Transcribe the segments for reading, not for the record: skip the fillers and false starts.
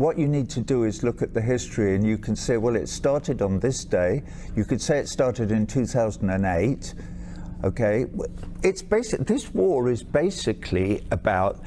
what you need to do is look at the history, and you can say, well, it started on this day. You could say it started in 2008. Okay, it's basic. This war is basically about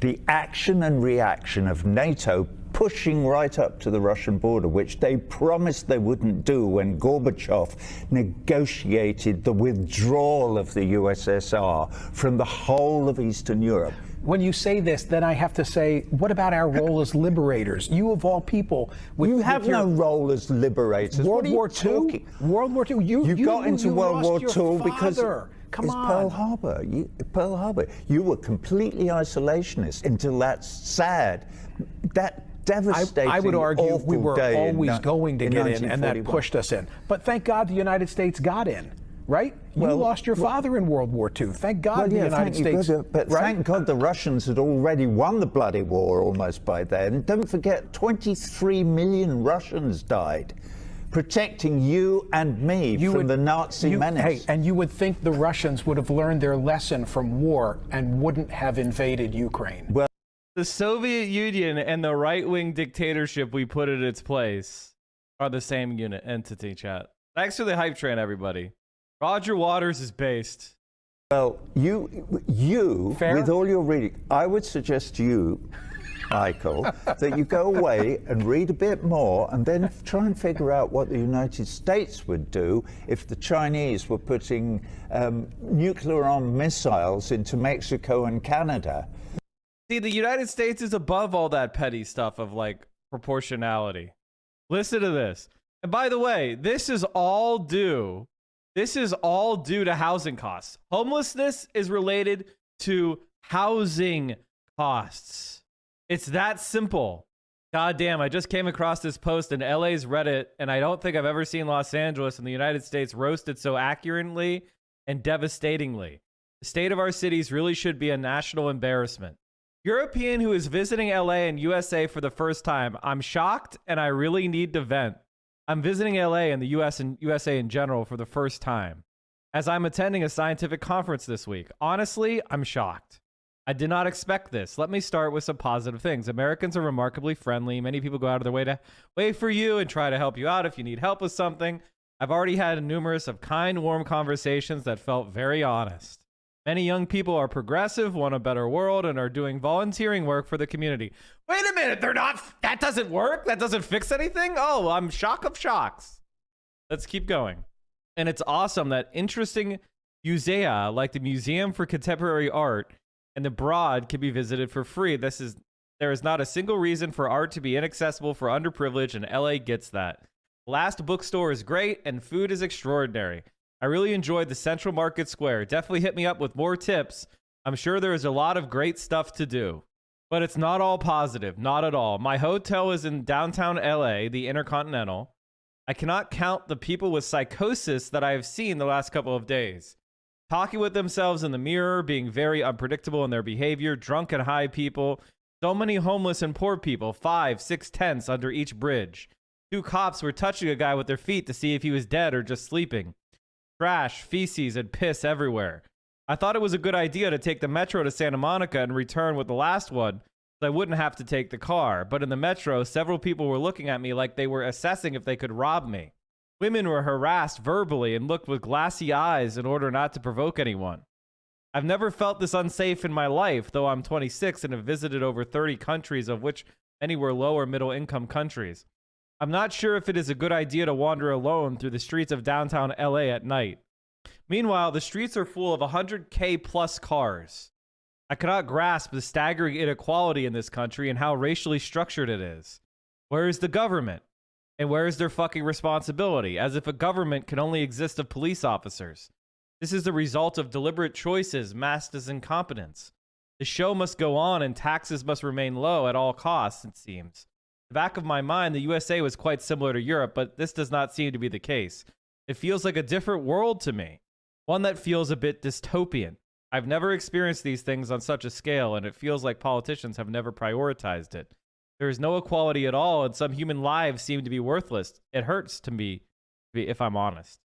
the action and reaction of NATO pushing right up to the Russian border, which they promised they wouldn't do when Gorbachev negotiated the withdrawal of the USSR from the whole of Eastern Europe. When you say this, then I have to say, what about our role as liberators? You of all people, you have no role as liberators. World War II. World War II. You got into World War II because Come on. Pearl Harbor. Pearl Harbor. You were completely isolationist until that sad, that devastating, I would argue we were always going to get in, and that 1941. pushed us in. But thank God the United States got in. Right? You lost your father in World War II. Thank God the United States. But thank God the Russians had already won the bloody war almost by then. Don't forget, 23 million Russians died protecting you and me from the Nazi menace. Hey, and you would think the Russians would have learned their lesson from war and wouldn't have invaded Ukraine. Well, the Soviet Union and the right-wing dictatorship we put in its place are the same entity, chat. Thanks for the hype train, everybody. Roger Waters is based. Well, you with all your reading, I would suggest to you, Michael, that you go away and read a bit more and then try and figure out what the United States would do if the Chinese were putting nuclear-armed missiles into Mexico and Canada. See, the United States is above all that petty stuff of, like, proportionality. Listen to this. And by the way, this is all due to housing costs. Homelessness is related to housing costs. It's that simple. God damn, I just came across this post in LA's Reddit, and I don't think I've ever seen Los Angeles and the United States roasted so accurately and devastatingly. The state of our cities really should be a national embarrassment. European who is visiting LA and USA for the first time. I'm shocked, and I really need to vent. I'm visiting LA and the US and USA in general for the first time, as I'm attending a scientific conference this week. Honestly, I'm shocked. I did not expect this. Let me start with some positive things. Americans are remarkably friendly. Many people go out of their way to wait for you and try to help you out if you need help with something. I've already had numerous of kind, warm conversations that felt very honest. Many young people are progressive, want a better world, and are doing volunteering work for the community. Wait a minute, they're not. That doesn't work? That doesn't fix anything? Oh, I'm shock of shocks. Let's keep going. And it's awesome that interesting musea, like the Museum for Contemporary Art and the Broad, can be visited for free. There is not a single reason for art to be inaccessible for underprivileged, and LA gets that. Last bookstore is great, and food is extraordinary. I really enjoyed the Central Market Square. Definitely hit me up with more tips. I'm sure there is a lot of great stuff to do. But it's not all positive. Not at all. My hotel is in downtown LA, the Intercontinental. I cannot count the people with psychosis that I have seen the last couple of days. Talking with themselves in the mirror, being very unpredictable in their behavior, drunk and high people. So many homeless and poor people, 5, 6 tents under each bridge. 2 cops were touching a guy with their feet to see if he was dead or just sleeping. Trash, feces, and piss everywhere. I thought it was a good idea to take the metro to Santa Monica and return with the last one, so I wouldn't have to take the car. But in the metro, several people were looking at me like they were assessing if they could rob me. Women were harassed verbally and looked with glassy eyes in order not to provoke anyone. I've never felt this unsafe in my life, though I'm 26 and have visited over 30 countries, of which many were lower middle income countries. I'm not sure if it is a good idea to wander alone through the streets of downtown LA at night. Meanwhile, the streets are full of 100K plus cars. I cannot grasp the staggering inequality in this country and how racially structured it is. Where is the government? And where is their fucking responsibility? As if a government can only exist of police officers. This is the result of deliberate choices masked as incompetence. The show must go on and taxes must remain low at all costs, it seems. In the back of my mind, the USA was quite similar to Europe, but this does not seem to be the case. It feels like a different world to me. One that feels a bit dystopian. I've never experienced these things on such a scale, and it feels like politicians have never prioritized it. There is no equality at all, and some human lives seem to be worthless. It hurts to me, if I'm honest.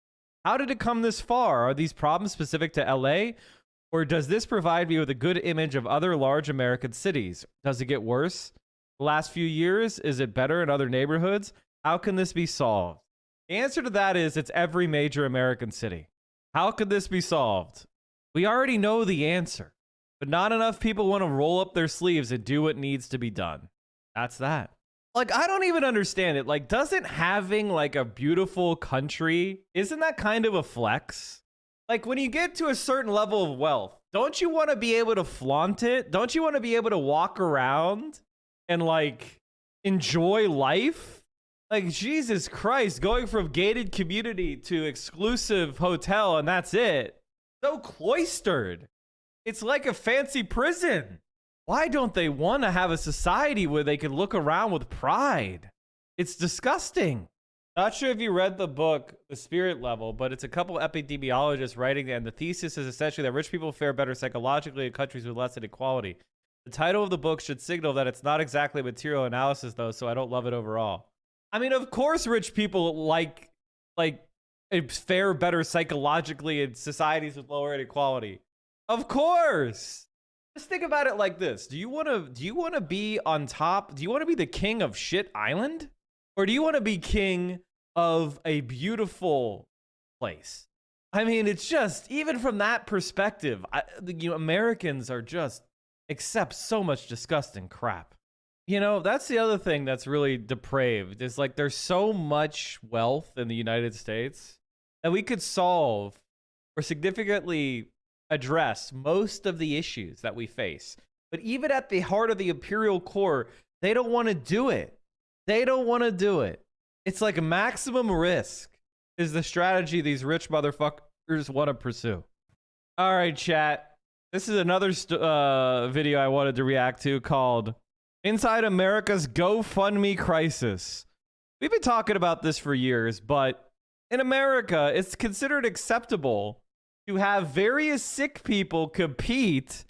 How did it come this far? Are these problems specific to LA? Or does this provide me with a good image of other large American cities? Does it get worse? the last few years? Is it better in other neighborhoods? How can this be solved? The answer to that is it's every major American city. How could this be solved? We already know the answer, but not enough people want to roll up their sleeves and do what needs to be done. That's that. Like, I don't even understand it. Like, doesn't having like a beautiful country, isn't that kind of a flex? Like, when you get to a certain level of wealth, don't you want to be able to flaunt it? Don't you want to be able to walk around and like enjoy life? Like, Jesus Christ, going from gated community to exclusive hotel and that's it. So cloistered. It's like a fancy prison. Why don't they want to have a society where they can look around with pride? It's disgusting. Not sure if you read the book, The Spirit Level, but it's a couple epidemiologists writing it, and the thesis is essentially that rich people fare better psychologically in countries with less inequality. The title of the book should signal that it's not exactly a material analysis, though, so I don't love it overall. I mean, of course rich people like fare better psychologically in societies with lower inequality. Of course. Just think about it like this. Do you want to be on top? Do you want to be the king of shit island? Or do you want to be king of a beautiful place? I mean, it's just, even from that perspective, Americans are just accept so much disgusting crap. You know, that's the other thing that's really depraved. Is like there's so much wealth in the United States that we could solve or significantly address most of the issues that we face. But even at the heart of the imperial core, they don't want to do it. They don't want to do it. It's like a maximum risk is the strategy these rich motherfuckers want to pursue. All right, chat. This is another video I wanted to react to called Inside America's GoFundMe Crisis. We've been talking about this for years, but in America, it's considered acceptable to have various sick people compete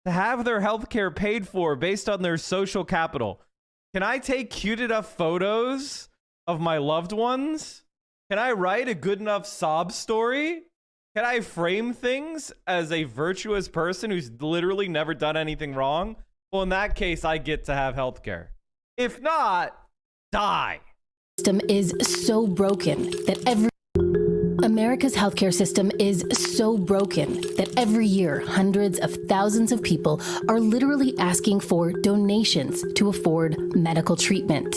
to have their healthcare paid for based on their social capital. Can I take cute enough photos of my loved ones? Can I write a good enough sob story? Can I frame things as a virtuous person who's literally never done anything wrong? Well, in that case, I get to have healthcare. If not, die. System is so broken that America's healthcare system is so broken that every year, hundreds of thousands of people are literally asking for donations to afford medical treatment.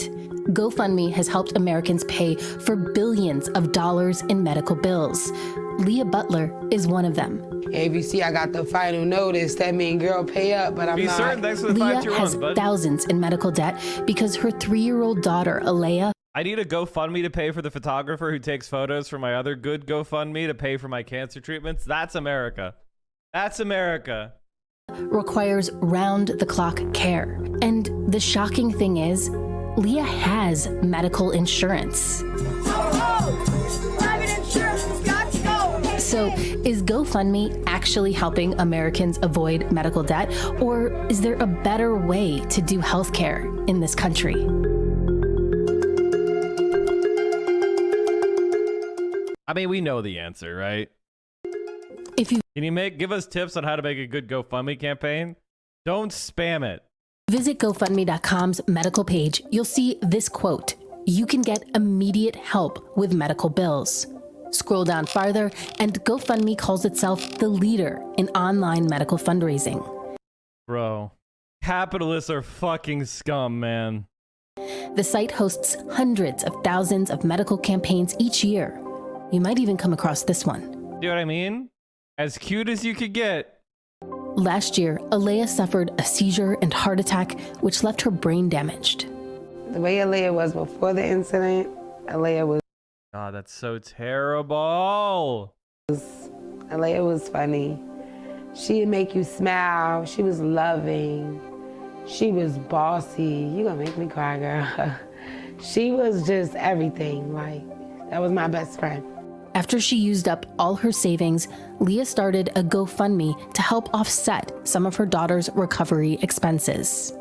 GoFundMe has helped Americans pay for billions of dollars in medical bills. Leah Butler is one of them. If you see I got the final notice, that means girl pay up, but I'm not. Certain, thanks for the Leah has thousands in medical debt because her 3-year-old daughter, Alea, I need a GoFundMe to pay for the photographer who takes photos for my other good GoFundMe to pay for my cancer treatments. That's America. That's America. Requires round-the-clock care. And the shocking thing is, Leah has medical insurance. Private insurance has got to go. So is GoFundMe actually helping Americans avoid medical debt? Or is there a better way to do healthcare in this country? I mean, we know the answer, right? Can you give us tips on how to make a good GoFundMe campaign? Don't spam it. Visit GoFundMe.com's medical page, you'll see this quote: "You can get immediate help with medical bills." Scroll down farther, and GoFundMe calls itself the leader in online medical fundraising. Bro, capitalists are fucking scum, man. The site hosts hundreds of thousands of medical campaigns each year. You might even come across this one. You know what I mean? As cute as you could get. Last year, Alea suffered a seizure and heart attack, which left her brain damaged. The way Alea was before the incident, Alea was God, that's so terrible. Alea was funny. She'd make you smile. She was loving. She was bossy. You gonna make me cry, girl. She was just everything. Like, that was my best friend. After she used up all her savings, Leah started a GoFundMe to help offset some of her daughter's recovery expenses.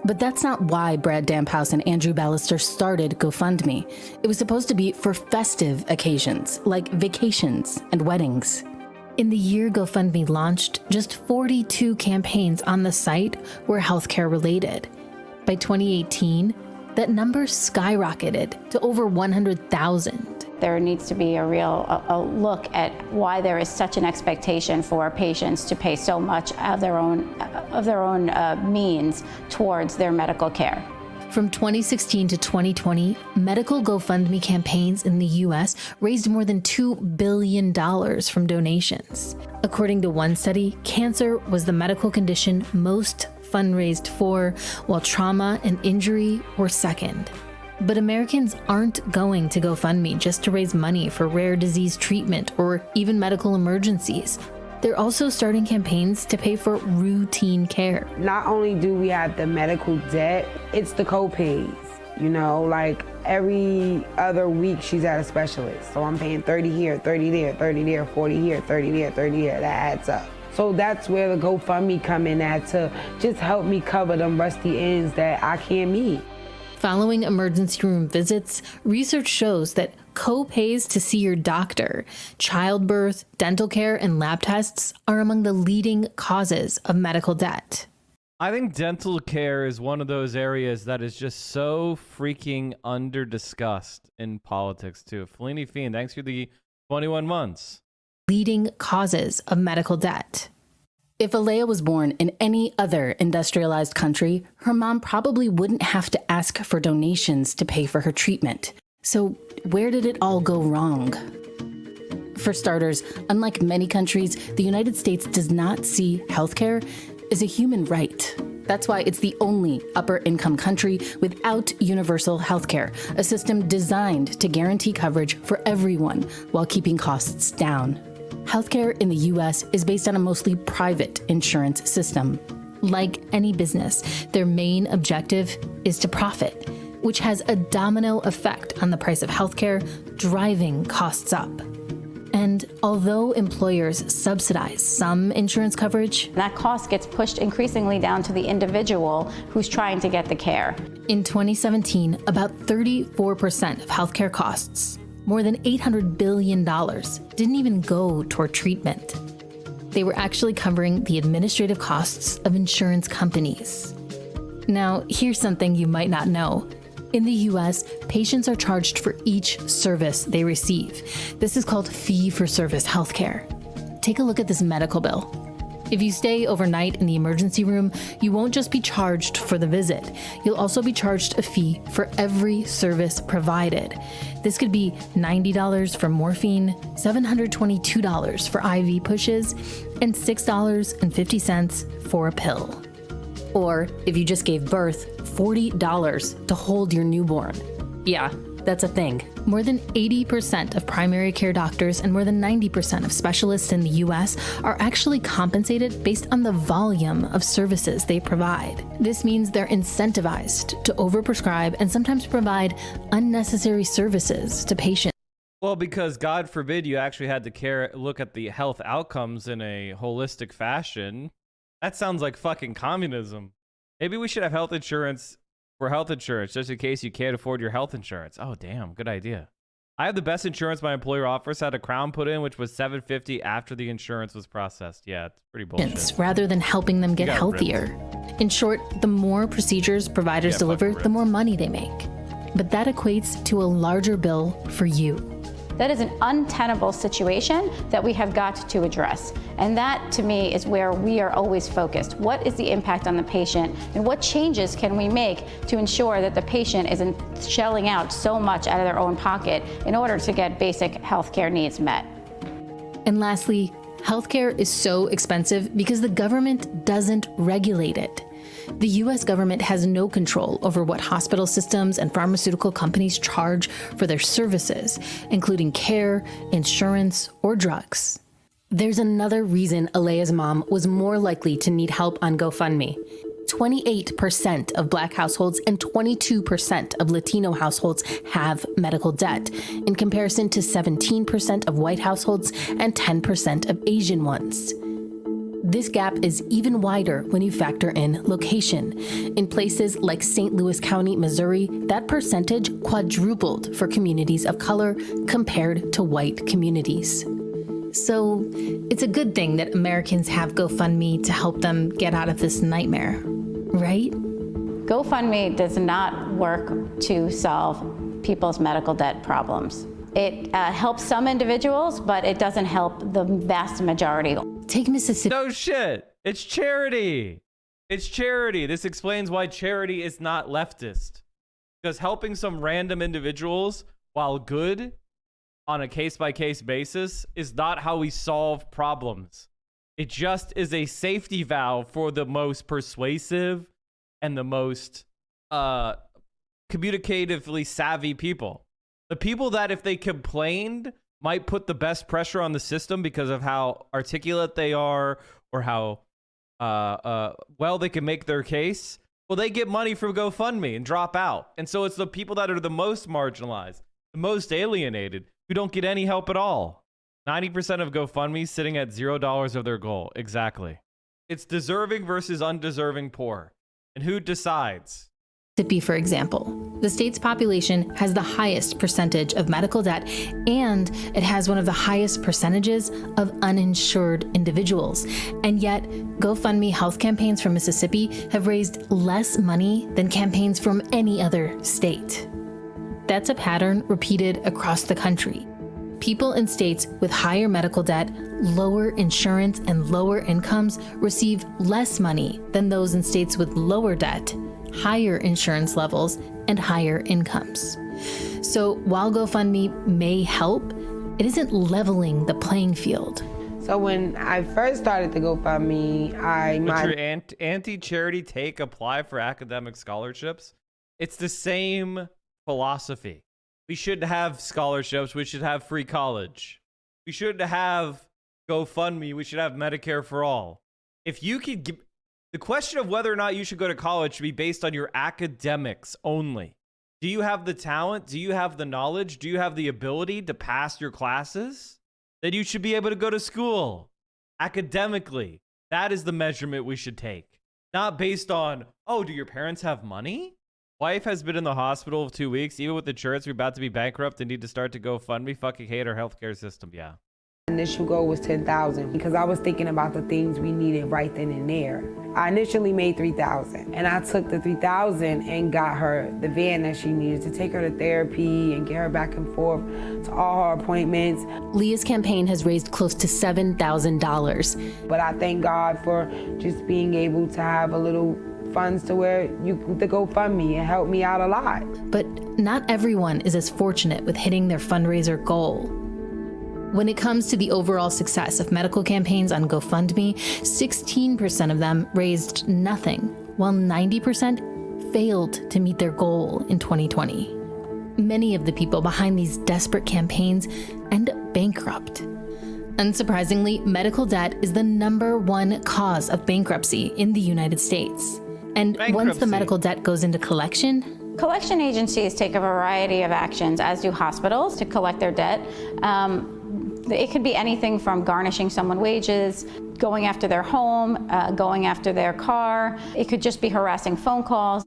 But that's not why Brad Damphouse and Andrew Ballister started GoFundMe. It was supposed to be for festive occasions, like vacations and weddings. In the year GoFundMe launched, just 42 campaigns on the site were healthcare related. By 2018, that number skyrocketed to over 100,000. There needs to be a real look at why there is such an expectation for patients to pay so much of their own means towards their medical care. From 2016 to 2020, medical GoFundMe campaigns in the U.S. raised more than $2 billion from donations. According to one study, cancer was the medical condition most fundraised for, while trauma and injury were second. But Americans aren't going to GoFundMe just to raise money for rare disease treatment or even medical emergencies. They're also starting campaigns to pay for routine care. Not only do we have the medical debt, it's the co-pays. You know, like every other week she's at a specialist. So I'm paying 30 here, 30 there, 30 there, 40 here, 30 there, 30 there. That adds up. So that's where the GoFundMe come in at, to just help me cover them rusty ends that I can't meet. Following emergency room visits, research shows that co-pays to see your doctor, childbirth, dental care, and lab tests are among the leading causes of medical debt. I think dental care is one of those areas that is just so freaking under-discussed in politics, too. Fellini Fiend, thanks for the 21 months. Leading causes of medical debt. If Alea was born in any other industrialized country, her mom probably wouldn't have to ask for donations to pay for her treatment. So where did it all go wrong? For starters, unlike many countries, the United States does not see healthcare as a human right. That's why it's the only upper-income country without universal healthcare, a system designed to guarantee coverage for everyone while keeping costs down. Healthcare in the U.S. is based on a mostly private insurance system. Like any business, their main objective is to profit, which has a domino effect on the price of healthcare, driving costs up. And although employers subsidize some insurance coverage, That cost gets pushed increasingly down to the individual who's trying to get the care. in 2017, about 34% of healthcare costs, more than $800 billion, didn't even go toward treatment. They were actually covering the administrative costs of insurance companies. Now, here's something you might not know. In the US, patients are charged for each service they receive. This is called fee-for-service healthcare. Take a look at this medical bill. If you stay overnight in the emergency room, you won't just be charged for the visit. You'll also be charged a fee for every service provided. This could be $90 for morphine, $722 for IV pushes, and $6.50 for a pill. Or if you just gave birth, $40 to hold your newborn. Yeah, that's a thing. More than 80% of primary care doctors and more than 90% of specialists in the US are actually compensated based on the volume of services they provide. This means they're incentivized to overprescribe and sometimes provide unnecessary services to patients. Well, because God forbid you actually had to look at the health outcomes in a holistic fashion. That sounds like fucking communism. Maybe we should have health insurance for health insurance, just in case you can't afford your health insurance. Oh, damn, good idea. I have the best insurance my employer offers. Had a crown put in, which was $750 after the insurance was processed. Yeah, it's pretty bullshit. Rather than helping them get healthier. In short, the more procedures providers deliver, the more money they make. But that equates to a larger bill for you. That is an untenable situation that we have got to address. And that, to me, is where we are always focused. What is the impact on the patient, and what changes can we make to ensure that the patient isn't shelling out so much out of their own pocket in order to get basic healthcare needs met? And lastly, healthcare is so expensive because the government doesn't regulate it. The U.S. government has no control over what hospital systems and pharmaceutical companies charge for their services, including care, insurance, or drugs. There's another reason Alea's mom was more likely to need help on GoFundMe. 28% of Black households and 22% of Latino households have medical debt, in comparison to 17% of white households and 10% of Asian ones. This gap is even wider when you factor in location. In places like St. Louis County, Missouri, that percentage quadrupled for communities of color compared to white communities. So it's a good thing that Americans have GoFundMe to help them get out of this nightmare, right? GoFundMe does not work to solve people's medical debt problems. It helps some individuals, but it doesn't help the vast majority. Take Mississippi. No shit. It's charity. It's charity. This explains why charity is not leftist. Because helping some random individuals, while good on a case-by-case basis, is not how we solve problems. It just is a safety valve for the most persuasive and the most communicatively savvy people. The people that, if they complained, might put the best pressure on the system because of how articulate they are or how well they can make their case. Well, they get money from GoFundMe and drop out. And so it's the people that are the most marginalized, the most alienated, who don't get any help at all. 90% of GoFundMe sitting at $0 of their goal. Exactly. It's deserving versus undeserving poor. And who decides? Mississippi, for example, the state's population has the highest percentage of medical debt, and it has one of the highest percentages of uninsured individuals. And yet, GoFundMe health campaigns from Mississippi have raised less money than campaigns from any other state. That's a pattern repeated across the country. People in states with higher medical debt, lower insurance, and lower incomes receive less money than those in states with lower debt, higher insurance levels, and higher incomes. So while GoFundMe may help, it isn't leveling the playing field. So when I first started the GoFundMe, What's your anti-charity take apply for academic scholarships? It's the same philosophy. We should have scholarships. We should have free college. We should have GoFundMe. We should have Medicare for all. If you could give, the question of whether or not you should go to college should be based on your academics only. Do you have the talent? Do you have the knowledge? Do you have the ability to pass your classes? Then you should be able to go to school academically. That is the measurement we should take. Not based on, oh, do your parents have money? Wife has been in the hospital 2 weeks. Even with insurance, we're about to be bankrupt and need to start to GoFundMe. Fucking hate our healthcare system. Yeah. Initial goal was 10,000 because I was thinking about the things we needed right then and there. I initially made 3,000, and I took the 3,000 and got her the van that she needed to take her to therapy and get her back and forth to all her appointments. Leah's campaign has raised close to $7,000. But I thank God for just being able to have a little funds to where you to GoFundMe and help me out a lot. But not everyone is as fortunate with hitting their fundraiser goal. When it comes to the overall success of medical campaigns on GoFundMe, 16% of them raised nothing, while 90% failed to meet their goal in 2020. Many of the people behind these desperate campaigns end up bankrupt. Unsurprisingly, medical debt is the #1 cause of bankruptcy in the United States. And once the medical debt goes into collection agencies take a variety of actions, as do hospitals, to collect their debt. It could be anything from garnishing someone's wages, going after their home, going after their car. It could just be harassing phone calls.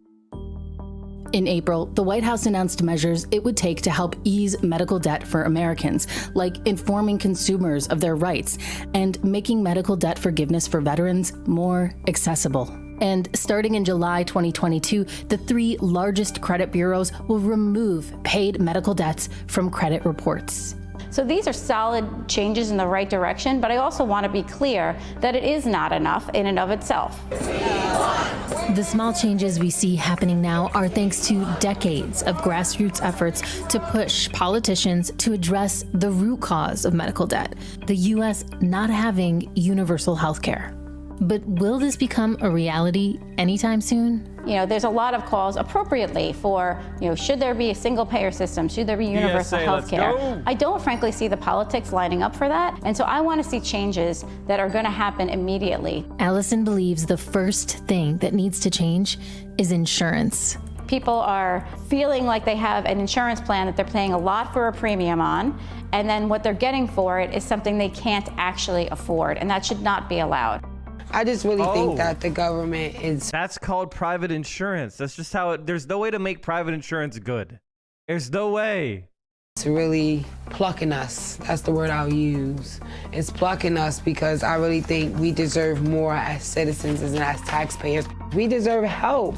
In April, the White House announced measures it would take to help ease medical debt for Americans, like informing consumers of their rights and making medical debt forgiveness for veterans more accessible. And starting in July 2022, the 3 largest credit bureaus will remove paid medical debts from credit reports. So these are solid changes in the right direction, but I also want to be clear that it is not enough in and of itself. The small changes we see happening now are thanks to decades of grassroots efforts to push politicians to address the root cause of medical debt, the U.S. not having universal health care. But will this become a reality anytime soon? You know, there's a lot of calls appropriately for, should there be a single payer system? Should there be universal health care? I don't frankly see the politics lining up for that. And so I want to see changes that are going to happen immediately. Allison believes the first thing that needs to change is insurance. People are feeling like they have an insurance plan that they're paying a lot for a premium on, and then what they're getting for it is something they can't actually afford, and that should not be allowed. I just really think that the government is... That's called private insurance. That's just how there's no way to make private insurance good. There's no way. It's really plucking us. That's the word I'll use. It's plucking us because I really think we deserve more as citizens and as taxpayers. We deserve help.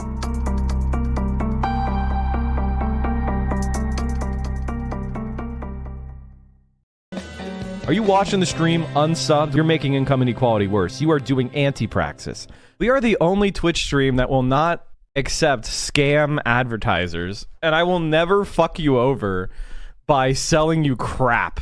Are you watching the stream unsubbed? You're making income inequality worse. You are doing anti-praxis. We are the only Twitch stream that will not accept scam advertisers, and I will never fuck you over by selling you crap.